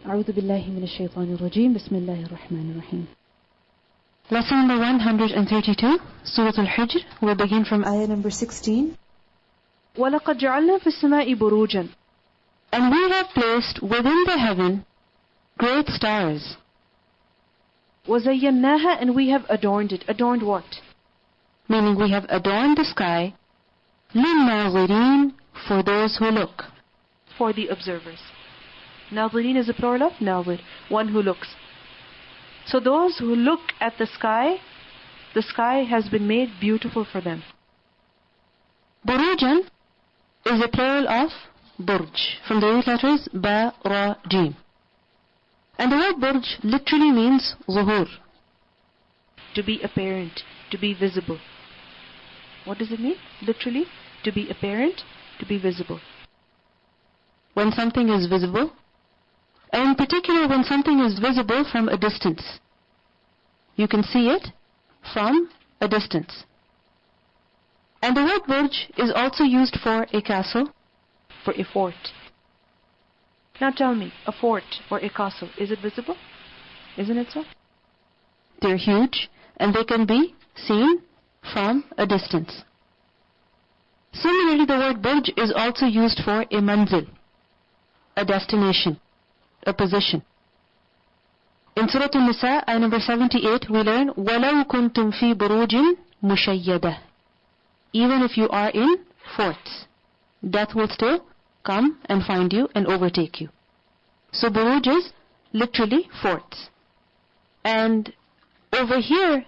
أعوذ بالله من الشيطان الرجيم بسم الله الرحمن الرحيم. Lesson number 132, Surah Al-Hijr. We'll begin from ayah number 16. وَلَقَدْ جَعَلْنَا فِي السَّمَاءِ بُرُوجًا. And we have placed within the heaven great stars. وَزَيَّنَّاهَا, and we have adorned it. Adorned what? Meaning we have adorned the sky, لِلنَّاظِرِينَ, for those who look. For the observers. Nazirin is a plural of nazir, one who looks. So those who look at the sky has been made beautiful for them. Burujan is a plural of burj, from the root letters ba, ra, jim. And the word burj literally means zuhur. To be apparent, to be visible. What does it mean? Literally, to be apparent, to be visible. When something is visible, and in particular when something is visible from a distance. You can see it from a distance. And the word burj is also used for a castle, for a fort. Now tell me, a fort or a castle, is it visible? Isn't it so? They're huge and they can be seen from a distance. Similarly, the word burj is also used for a manzil, a destination, a position. In Surah An-Nisa, ayah number 78, we learn, وَلَوْ كُنْتُمْ فِي بُرُوجٍ مُشَيَّدَةٍ. Even if you are in forts, death will still come and find you and overtake you. So buruj is literally forts. And over here,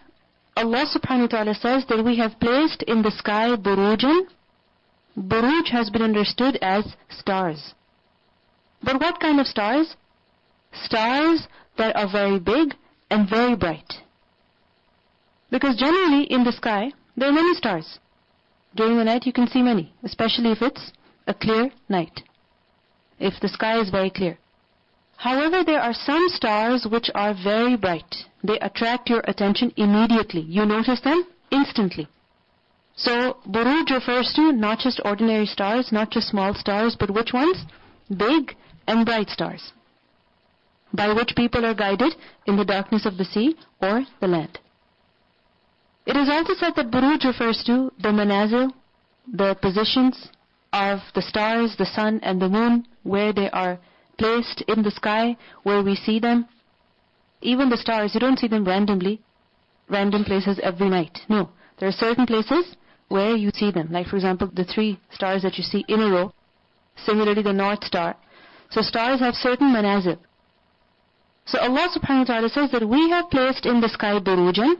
Allah subhanahu wa ta'ala says that we have placed in the sky burujan. Buruj has been understood as stars. But what kind of stars? Stars that are very big and very bright. Because generally in the sky, there are many stars. During the night you can see many, especially if it's a clear night. If the sky is very clear. However, there are some stars which are very bright. They attract your attention immediately. You notice them instantly. So, buruj refers to not just ordinary stars, not just small stars, but which ones? Big and bright stars, by which people are guided in the darkness of the sea or the land. It is also said that buruj refers to the manazil, the positions of the stars, the sun and the moon, where they are placed in the sky, where we see them. Even the stars, you don't see them randomly, random places every night. No, there are certain places where you see them. Like for example, the 3 stars that you see in a row. Similarly, the North Star. So stars have certain manazil. So Allah subhanahu wa ta'ala says that we have placed in the sky burujan,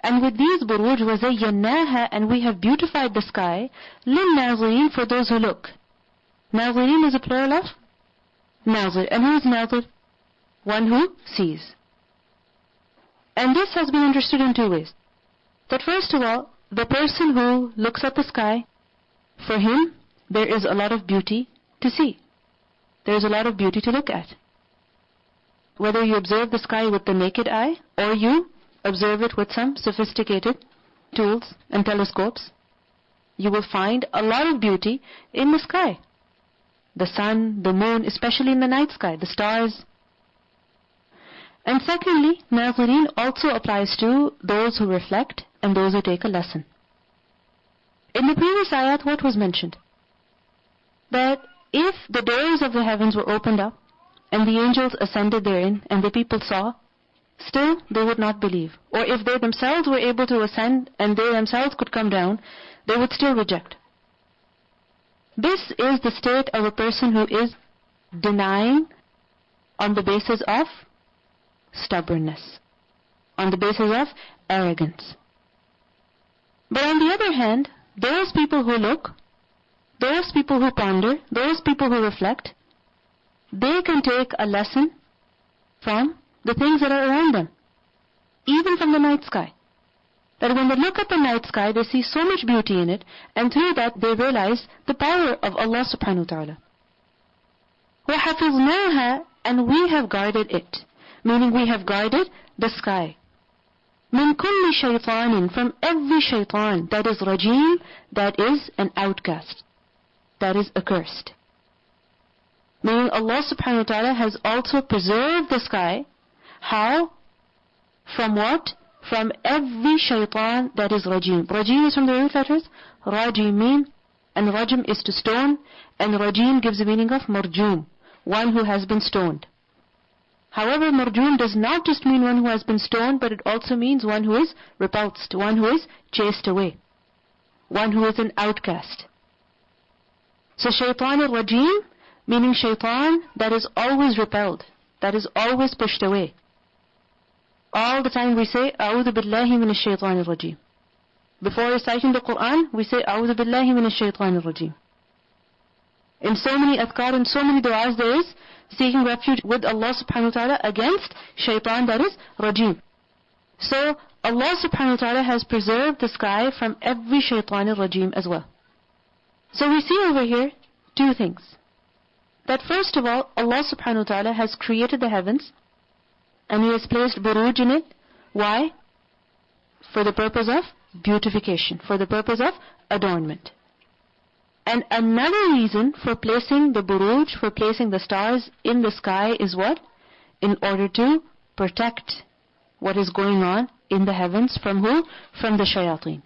and with these buruj وَزَيَّنَّاهَا, and we have beautified the sky, لِلنَّاظِرِينَ, for those who look. Nazirin is a plural of nazir. And who is nazir? One who sees. And this has been understood in 2 ways. That first of all, the person who looks at the sky, for him there is a lot of beauty to see. There is a lot of beauty to look at. Whether you observe the sky with the naked eye or you observe it with some sophisticated tools and telescopes, you will find a lot of beauty in the sky. The sun, the moon, especially in the night sky, the stars. And secondly, nazirin also applies to those who reflect and those who take a lesson. In the previous ayat, what was mentioned? That if the doors of the heavens were opened up, and the angels ascended therein, and the people saw, still they would not believe. Or if they themselves were able to ascend, and they themselves could come down, they would still reject. This is the state of a person who is denying on the basis of stubbornness, on the basis of arrogance. But on the other hand, those people who look, those people who ponder, those people who reflect, they can take a lesson from the things that are around them, even from the night sky. That when they look at the night sky, they see so much beauty in it, and through that they realize the power of Allah subhanahu wa ta'ala. وَحَفِظْنَاهَا, and we have guarded it, meaning we have guarded the sky. مِنْ كُلِّ شَيْطَانٍ, from every shaitan, that is rajim, that is an outcast, that is accursed. Meaning Allah subhanahu wa ta'ala has also preserved the sky. How? From what? From every shaitan that is rajim. Rajim is from the root letters Rajimeen, and rajim is to stone, and rajim gives the meaning of marjum, one who has been stoned. However, marjum does not just mean one who has been stoned, but it also means one who is repulsed, one who is chased away, one who is an outcast. So shaitan al-rajim, meaning shaitan that is always repelled, that is always pushed away. All the time we say, A'udhu billahi minash shaitanir rajim. Before reciting the Quran, we say, A'udhu billahi minash shaitanir rajim. In so many adhkar and so many du'as there is seeking refuge with Allah subhanahu wa ta'ala against shaitan that is rajim. So Allah subhanahu wa ta'ala has preserved the sky from every shaitanir rajim as well. So we see over here two things. That first of all, Allah subhanahu wa ta'ala has created the heavens and He has placed buruj in it. Why? For the purpose of beautification, for the purpose of adornment. And another reason for placing the buruj, for placing the stars in the sky is what? In order to protect what is going on in the heavens from who? From the shayateen.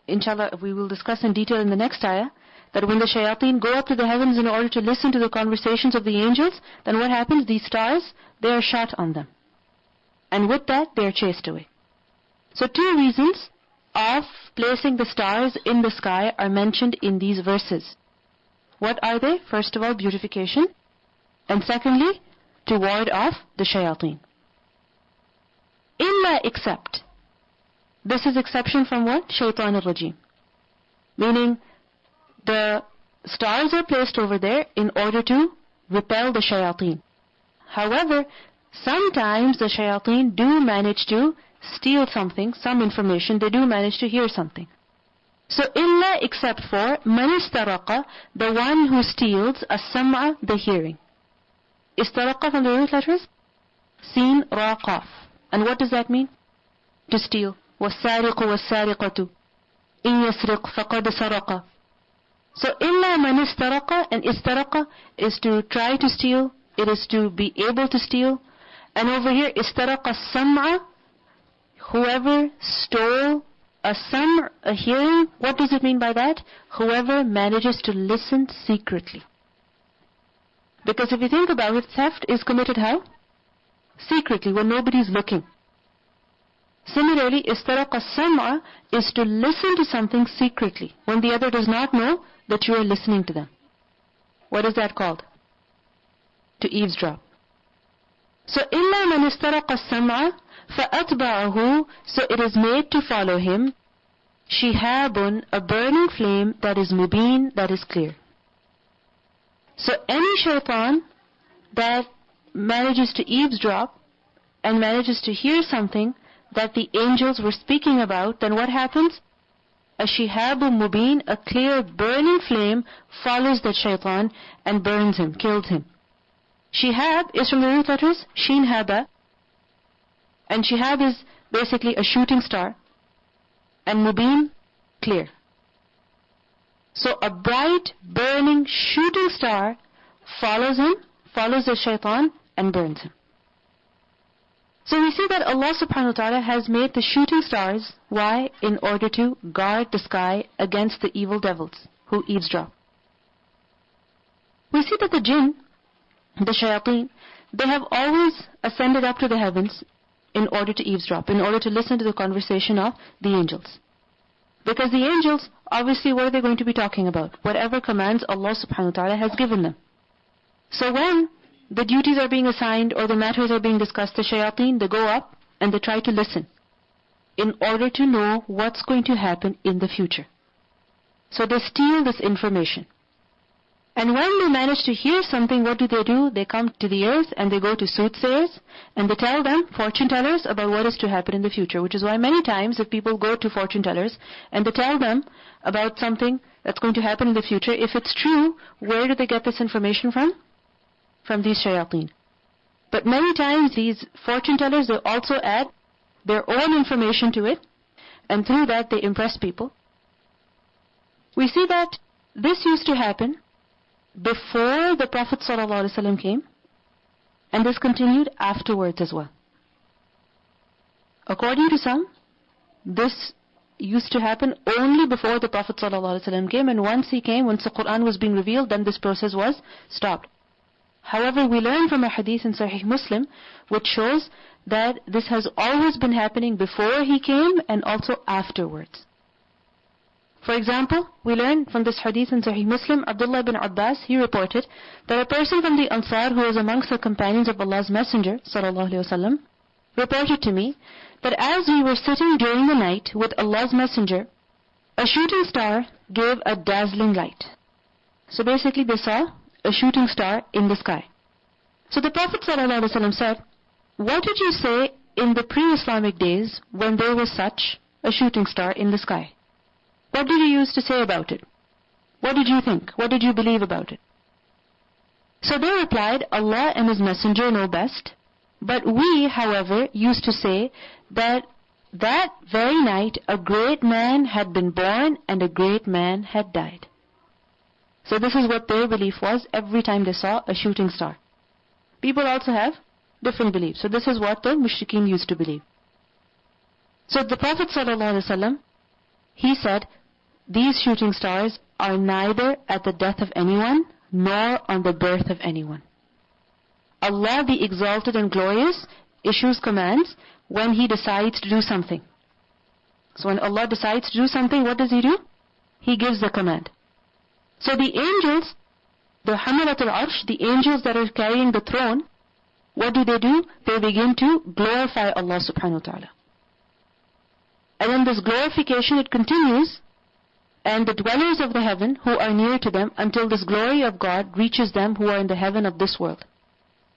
Inshallah, we will discuss in detail in the next ayah that when the shayateen go up to the heavens in order to listen to the conversations of the angels, then what happens? These stars, they are shot on them. And with that, they are chased away. So two reasons of placing the stars in the sky are mentioned in these verses. What are they? First of all, beautification. And secondly, to ward off the shayateen. Illa except. This is exception from what? Shaitan al-Rajim. Meaning, the stars are placed over there in order to repel the shayateen. However, sometimes the shayateen do manage to steal something, some information, they do manage to hear something. So, illa except for man istaraqa, the one who steals as-sam'a, the hearing. Istaraqa from the root letters? Sin, ra, qaf. And what does that mean? To steal. وَالسَّارِقُ وَالسَّارِقَةُ إِن يَسْرِقْ فَقَدْ سَرَقَ. So, illa man istaraqa, and istaraqa is to try to steal, it is to be able to steal. And over here, istaraqa as-sam'a, whoever stole a sam', a hearing, what does it mean by that? Whoever manages to listen secretly. Because if you think about it, theft is committed how? Secretly, when nobody is looking. Similarly, istaraqa as-sam'a is to listen to something secretly, when the other does not know that you are listening to them. What is that called? To eavesdrop. So, illa man istaraqa as-sam'a فَأَتْبَعَهُ, so it is made to follow him, shihabun, a burning flame that is mubin, that is clear. So any shaitan that manages to eavesdrop and manages to hear something that the angels were speaking about, then what happens? A shihabun mubin, a clear burning flame, follows that shaitan and burns him, kills him. Shihab is from the root letters Shin Haba, and shihab is basically a shooting star, and mubin, clear. So a bright, burning, shooting star follows him, follows the shaitan, and burns him. So we see that Allah subhanahu wa ta'ala has made the shooting stars, why? In order to guard the sky against the evil devils who eavesdrop. We see that the jinn, the shayateen, they have always ascended up to the heavens in order to eavesdrop, in order to listen to the conversation of the angels. Because the angels, obviously what are they going to be talking about? Whatever commands Allah subhanahu wa ta'ala has given them. So when the duties are being assigned or the matters are being discussed, the shayateen, they go up and they try to listen in order to know what's going to happen in the future. So they steal this information. And when they manage to hear something, what do? They come to the earth and they go to soothsayers and they tell them, fortune tellers, about what is to happen in the future. Which is why many times if people go to fortune tellers and they tell them about something that's going to happen in the future, if it's true, where do they get this information from? From these shayateen. But many times these fortune tellers, they also add their own information to it, and through that they impress people. We see that this used to happen before the Prophet ﷺ came, and this continued afterwards as well. According to some, this used to happen only before the Prophet ﷺ came, and once he came, once the Quran was being revealed, then this process was stopped. However, we learn from a hadith in Sahih Muslim, which shows that this has always been happening before he came and also afterwards. For example, we learn from this hadith in Sahih Muslim, Abdullah ibn Abbas, he reported that a person from the Ansar who was amongst the companions of Allah's Messenger, sallallahu alaihi wasallam, reported to me that as we were sitting during the night with Allah's Messenger, a shooting star gave a dazzling light. So basically they saw a shooting star in the sky. So the Prophet ﷺ said, what did you say in the pre-Islamic days when there was such a shooting star in the sky? What did you used to say about it? What did you think? What did you believe about it? So they replied, Allah and His Messenger know best. But we, however, used to say that very night a great man had been born and a great man had died. So this is what their belief was every time they saw a shooting star. People also have different beliefs. So this is what the mushrikeen used to believe. So the Prophet ﷺ, he said, these shooting stars are neither at the death of anyone nor on the birth of anyone. Allah, the Exalted and Glorious, issues commands when He decides to do something. So when Allah decides to do something, what does He do? He gives the command. So the angels, the Hamalatul Arsh, the angels that are carrying the throne, what do? They begin to glorify Allah subhanahu wa ta'ala. And then this glorification, it continues, and the dwellers of the heaven who are near to them until this glory of God reaches them who are in the heaven of this world.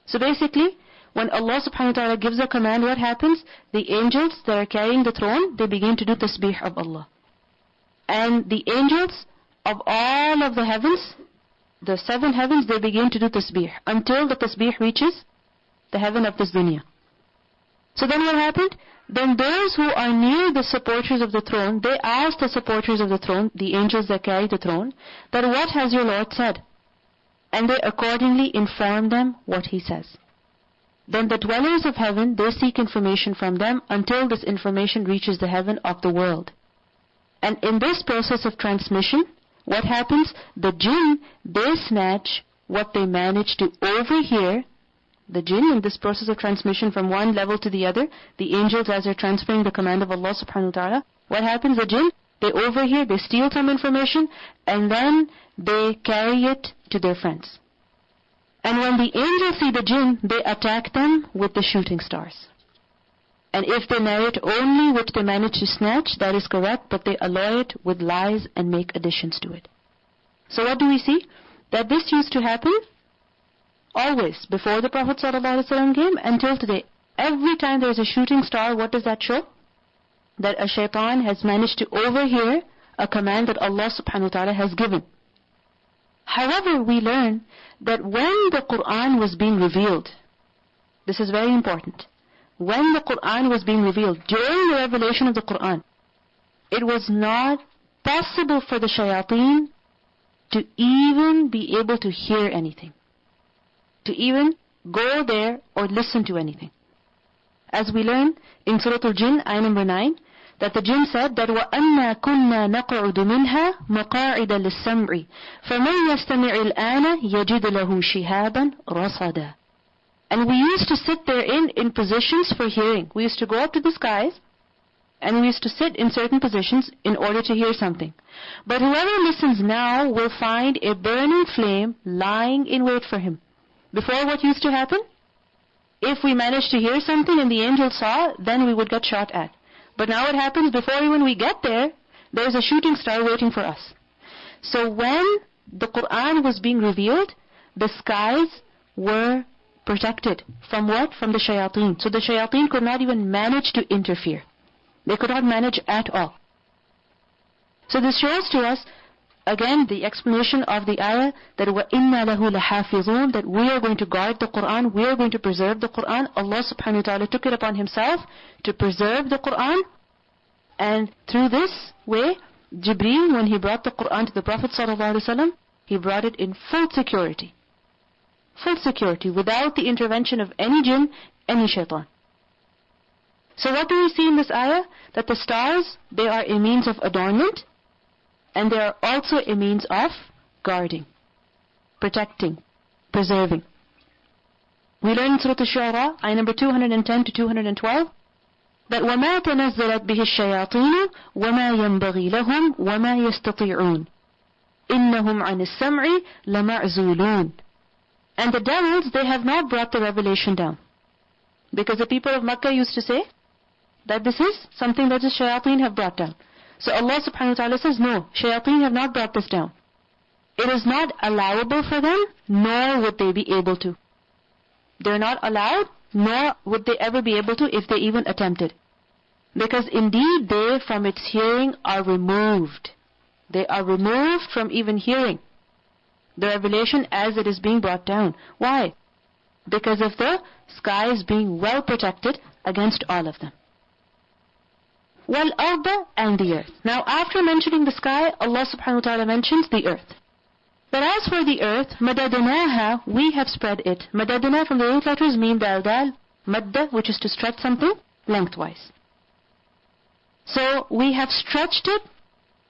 So basically, when Allah subhanahu wa ta'ala gives a command, what happens? The angels that are carrying the throne, they begin to do tasbih of Allah. And the angels of all of the heavens, the 7 heavens, they begin to do tasbih until the tasbih reaches the heaven of this dunya. So then what happened? Then those who are near the supporters of the throne, they ask the supporters of the throne, the angels that carry the throne, that what has your Lord said? And they accordingly inform them what He says. Then the dwellers of heaven, they seek information from them until this information reaches the heaven of the world. And in this process of transmission, what happens? The jinn, they snatch what they manage to overhear. The jinn, in this process of transmission from one level to the other, the angels as they're transferring the command of Allah subhanahu wa ta'ala, what happens? The jinn, they overhear, they steal some information, and then they carry it to their friends. And when the angels see the jinn, they attack them with the shooting stars. And if they narrate only which they manage to snatch, that is correct, but they alloy it with lies and make additions to it. So what do we see? That this used to happen always, before the Prophet ﷺ came until today. Every time there is a shooting star, what does that show? That a shaitan has managed to overhear a command that Allah subhanahu wa ta'ala has given. However, we learn that when the Quran was being revealed, this is very important, when the Quran was being revealed, during the revelation of the Quran, it was not possible for the shayateen to even be able to hear anything, to even go there or listen to anything. As we learn in Surah Al-Hijr, ayah number 9, that the jinn said that وَأَنَّا كُنَّا نَقْعُدُ مِنْهَا مَقَاعِدَ لِلسَّمْعِ فَمَنْ يَسْتَمِعِ الْآنَ يَجِدْ لَهُ شِهَابًا رَصَدًا. And we used to sit therein in positions for hearing. We used to go up to the skies and we used to sit in certain positions in order to hear something. But whoever listens now will find a burning flame lying in wait for him. Before, what used to happen? If we managed to hear something and the angel saw, then we would get shot at. But now it happens before even we get there, there's a shooting star waiting for us. So when the Quran was being revealed, the skies were protected from what? From the shayateen. So the shayateen could not even manage to interfere. They could not manage at all. So this shows to us, again, the explanation of the ayah that وَإِنَّا لَهُ لَحَافِظُونَ, that we are going to guard the Quran, we are going to preserve the Quran. Allah subhanahu wa ta'ala took it upon Himself to preserve the Quran. And through this way, Jibreel, when he brought the Quran to the Prophet sallallahu alaihi wasallam, He brought it in full security. Full security, without the intervention of any jinn, any shaitan. So what do we see in this ayah? That the stars, they are a means of adornment, and they are also a means of guarding, protecting, preserving. We learn in Surah Al-Shu'ara, ayah number 210 to 212, that وَمَا تَنَزَّلَتْ بِهِ الشَّيَاطِينُ وَمَا يَنبَغِي لَهُمْ وَمَا يَسْتَطِيعُونَ إِنَّهُمْ عَنِ السَّمْعِ لَمَعْزُولُونَ. And the devils, they have not brought the revelation down. Because the people of Makkah used to say that this is something that the shayateen have brought down. So Allah subhanahu wa ta'ala says, no, shayateen have not brought this down. It is not allowable for them, nor would they be able to. They're not allowed, nor would they ever be able to if they even attempted. Because indeed they from its hearing are removed. They are removed from even hearing the revelation as it is being brought down. Why? Because of the skies being well protected against all of them. وَالْأَرْضَ, and the earth. Now after mentioning the sky, Allah subhanahu wa ta'ala mentions the earth. But as for the earth, مَدَدْنَاهَا, we have spread it. مَدَدْنَا from the 8 letters mean dal, madda, which is to stretch something lengthwise. So we have stretched it,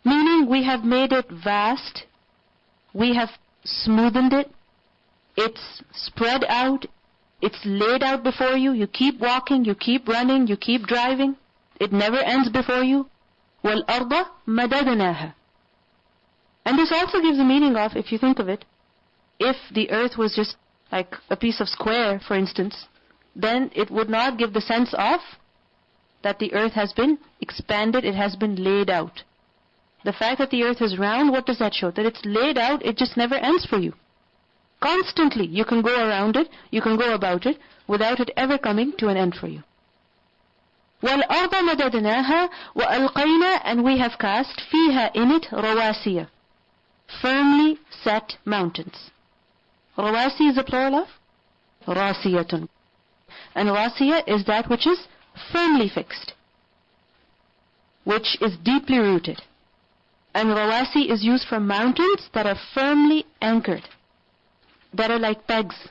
meaning we have made it vast, we have smoothened it, it's spread out, it's laid out before you, you keep walking, you keep running, you keep driving, it never ends before you. وَالْأَرْضَ مَدَدْنَاهَا. And this also gives the meaning of, if you think of it, if the earth was just like a piece of square, for instance, then it would not give the sense of that the earth has been expanded, it has been laid out. The fact that the earth is round, what does that show? That it's laid out, it just never ends for you. Constantly, you can go around it, you can go about it, without it ever coming to an end for you. وَالْأَرْضَ مَدَدْنَاهَا وَأَلْقَيْنَا, and we have cast فِيهَا in it رَوَاسِيَ, firmly set mountains. Rawasi is a plural of rasiyatun. And rasiya is that which is firmly fixed, which is deeply rooted. And rawasi is used for mountains that are firmly anchored, that are like pegs.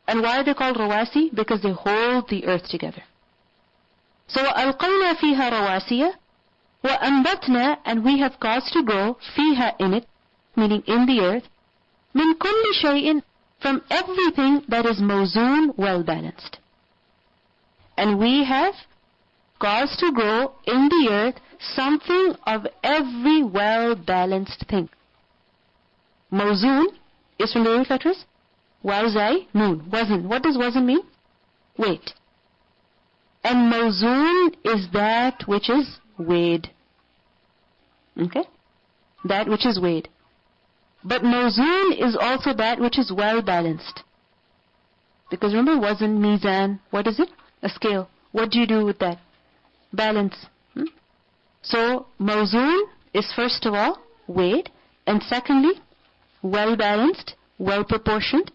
And why are they called rawasi? Because they hold the earth together. So وَأَلْقَيْنَا فِيهَا رَوَاسِيَ وَأَنْبَتْنَا, and we have caused to grow فِيهَا in it, meaning in the earth, مِنْ كُلِّ شَيْءٍ, from everything that is mawzoon, well balanced. And we have caused to grow in the earth something of every well balanced thing. Mawzoon is from the root letters Wazai, Noon, Wazn. What does Wazn mean? Weight. And mawzoon is that which is weighed. Okay? That which is weighed. But mawzoon is also that which is well balanced. Because remember, wazn, mizan, what is it? A scale. What do you do with that? Balance. So mawzoon is first of all weighed, and secondly well balanced, well proportioned.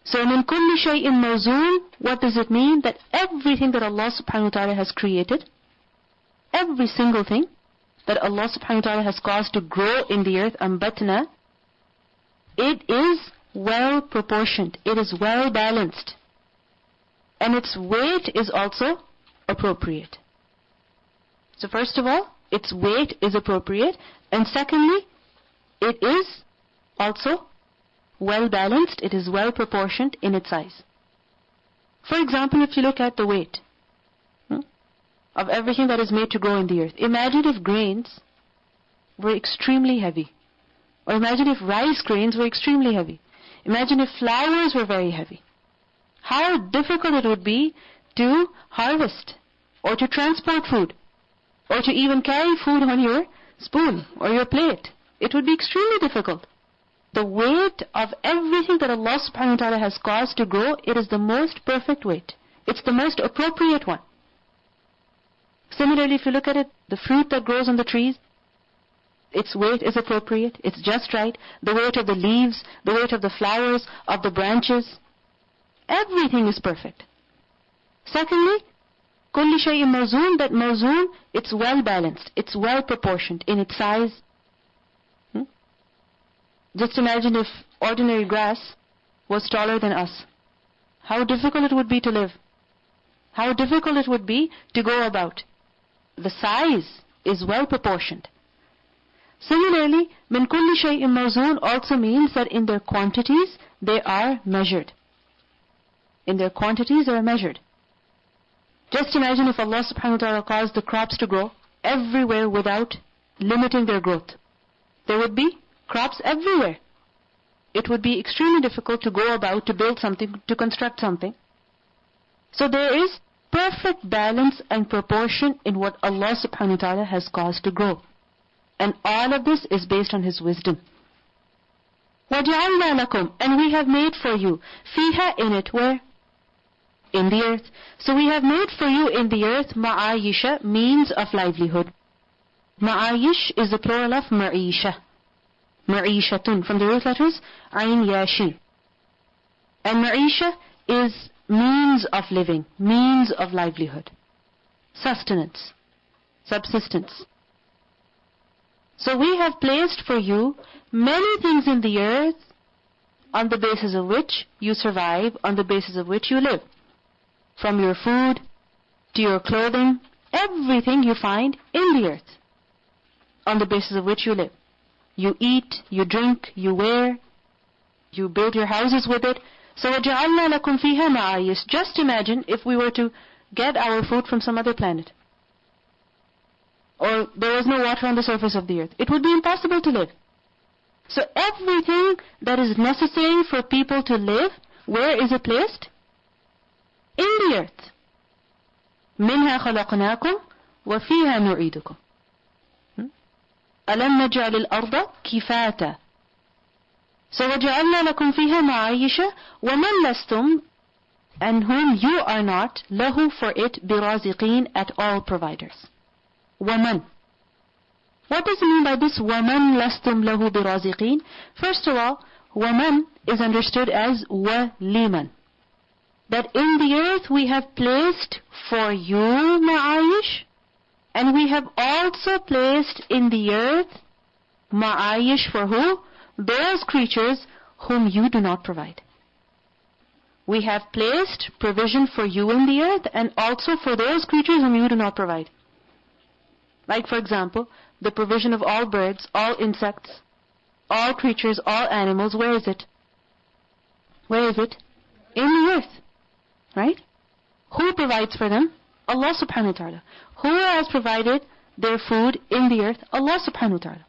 So min kulli shay'in mawzoon, what does it mean? That everything that Allah subhanahu wa ta'ala has created, every single thing that Allah subhanahu wa ta'ala has caused to grow in the earth, ambatna, it is well proportioned, it is well balanced, and its weight is also appropriate. So first of all, its weight is appropriate, and secondly, it is also well balanced, it is well proportioned in its size. For example, if you look at the weight of everything that is made to grow in the earth, imagine if grains were extremely heavy. Or imagine if rice grains were extremely heavy. Imagine if flowers were very heavy. How difficult it would be to harvest, or to transport food, or to even carry food on your spoon or your plate. It would be extremely difficult. The weight of everything that Allah subhanahu wa ta'ala has caused to grow, it is the most perfect weight. It's the most appropriate one. Similarly, if you look at it, the fruit that grows on the trees, its weight is appropriate, it's just right. The weight of the leaves, the weight of the flowers, of the branches, everything is perfect. Secondly, kulli shay'in mawzoon, that mawzoon, it's well balanced, it's well proportioned in its size, Just imagine if ordinary grass was taller than us. How difficult it would be to live. How difficult it would be to go about. The size is well proportioned. Similarly, min kulli shay'in mawzoon also means that in their quantities they are measured. In their quantities they are measured. Just imagine if Allah subhanahu wa ta'ala caused the crops to grow everywhere without limiting their growth. There would be crops everywhere. It would be extremely difficult to go about, to build something, to construct something. So there is perfect balance and proportion in what Allah subhanahu wa ta'ala has caused to grow. And all of this is based on His wisdom. وَجَعَلْنَا لَكُمْ, and we have made for you, فِيهَا, in it, where? In the earth. So we have made for you in the earth, ma'ayisha, means of livelihood. Ma'ayish is the plural of ma'isha. Ma'ishatun, from the root letters, ayn yashin. And ma'isha is means of living, means of livelihood. Sustenance, subsistence. So we have placed for you many things in the earth on the basis of which you survive, on the basis of which you live. From your food to your clothing, everything you find in the earth, on the basis of which you live. You eat, you drink, you wear, you build your houses with it. So وَجَعَلْنَا لَكُمْ فِيهَا مَعَايِشْ. Just imagine if we were to get our food from some other planet, or there was no water on the surface of the earth. It would be impossible to live. So everything that is necessary for people to live, where is it placed? In the earth. مِنْهَا خَلَقْنَاكُمْ وَفِيهَا نُعِيدُكُمْ. أَلَمْ نَجْعَلِ الْأَرْضَ كِفَاتًا. So وَجَعَلْنَا لَكُمْ فِيهَا مَعَايِشَ وَمَنْ لَسْتُمْ, and whom you are not, لَهُ, for it, بِرَازِقِينَ, at all providers. وَمَنْ. What does it mean by this وَمَنْ لَسْتُمْ لَهُ بِرَازِقِينَ? First of all, وَمَنْ is understood as وَلِمَنْ. That in the earth we have placed for you ma'ayish, and we have also placed in the earth ma'ayish for who? Those creatures whom you do not provide. We have placed provision for you in the earth and also for those creatures whom you do not provide. Like for example, the provision of all birds, all insects, all creatures, all animals, where is it? Where is it? In the earth. Right? Who provides for them? Allah subhanahu wa ta'ala. Who has provided their food in the earth? Allah subhanahu wa ta'ala.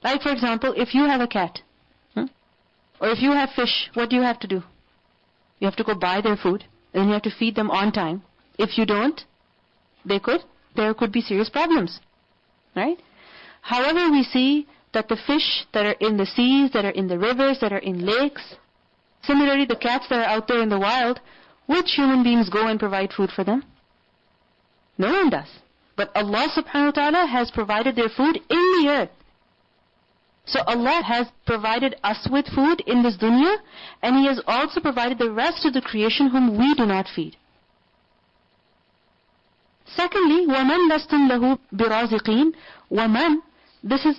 Like for example, if you have a cat, or if you have fish, what do you have to do? You have to go buy their food, and you have to feed them on time. If you don't, there could be serious problems. Right? However, we see that the fish that are in the seas, that are in the rivers, that are in lakes, similarly the cats that are out there in the wild, which human beings go and provide food for them? No one does. But Allah subhanahu wa ta'ala has provided their food in the earth. So Allah has provided us with food in this dunya, and He has also provided the rest of the creation whom we do not feed. Secondly, وَمَنْ لَسْتُمْ لَهُ بِرَازِقِينَ. وَمَنْ, this is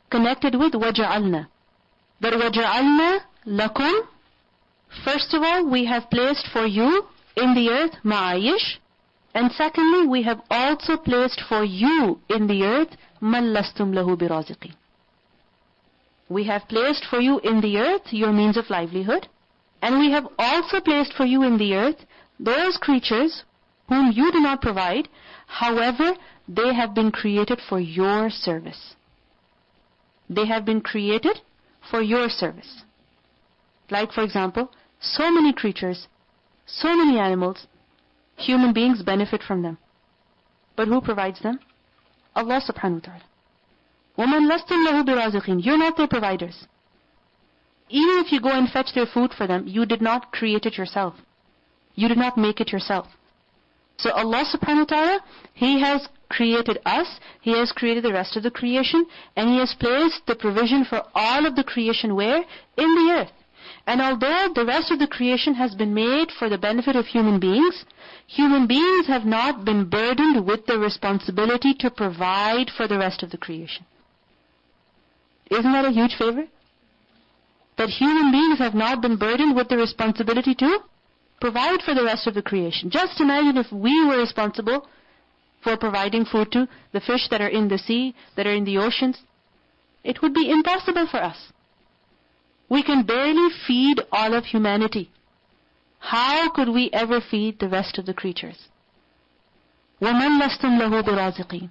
connected with وَجَعَلْنَا. But وَجَعَلْنَا لَكُمْ, first of all, we have placed for you in the earth ma'ayish, and secondly, we have also placed for you in the earth مَنْ لَسْتُمْ لَهُ بِرَازِقِينَ. We have placed for you in the earth your means of livelihood, and we have also placed for you in the earth those creatures whom you do not provide, however, they have been created for your service. They have been created for your service. Like for example, so many creatures, so many animals, human beings benefit from them. But who provides them? Allah subhanahu wa ta'ala. وَمَنْ لَسْتُمْ لَهُ بِرَازِقِينَ. You're not their providers. Even if you go and fetch their food for them, you did not create it yourself. You did not make it yourself. So Allah subhanahu wa ta'ala, He has created us, He has created the rest of the creation, and He has placed the provision for all of the creation where? In the earth. And although the rest of the creation has been made for the benefit of human beings have not been burdened with the responsibility to provide for the rest of the creation. Isn't that a huge favor? that human beings have not been burdened with the responsibility to provide for the rest of the creation. Just imagine if we were responsible for providing food to the fish that are in the sea, that are in the oceans. It would be impossible for us. We can barely feed all of humanity. How could we ever feed the rest of the creatures? وَمَنْ لَسْتُمْ لَهُ بِرَازِقِينَ.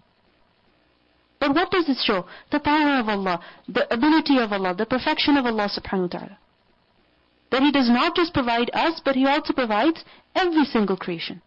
But what does it show? The power of Allah, the ability of Allah, the perfection of Allah subhanahu wa ta'ala. That He does not just provide us, but He also provides every single creation.